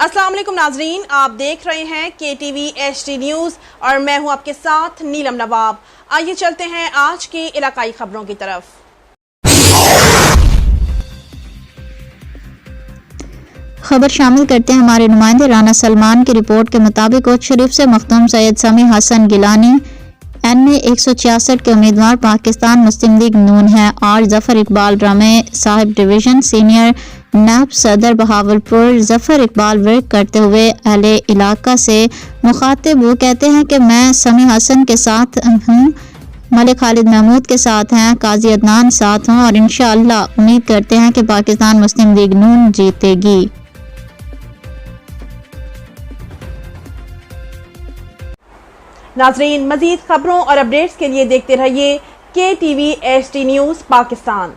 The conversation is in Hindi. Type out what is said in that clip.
अस्सलाम वालेकुम नाजरीन, आप देख रहे हैं KTV HD न्यूज़ और मैं हूं आपके साथ नीलम नवाब। आइए चलते हैं आज की इलाकाई खबरों की तरफ। खबर शामिल करते हैं हमारे नुमाइंदे राना सलमान की रिपोर्ट के मुताबिक शरीफ से मखदूम सैयद समी हसन गिलानी NA 166 के उम्मीदवार पाकिस्तान मुस्लिम लीग नून है और जफर इकबाल रामे साहिब डिवीज़न सीनियर नायब सदर बहावलपुर जफर इकबाल वर्क करते हुए अहले इलाका से मुखातिब वो कहते हैं कि मैं समी हसन के साथ हूँ, मलिक खालिद महमूद के साथ हैं, काजी अदनान साथ हूँ और इंशाअल्लाह उम्मीद करते हैं कि पाकिस्तान मुस्लिम लीग नून जीतेगी। नाजरीन, मजीद खबरों और अपडेट्स के लिए देखते रहिए KTV HD न्यूज़ पाकिस्तान।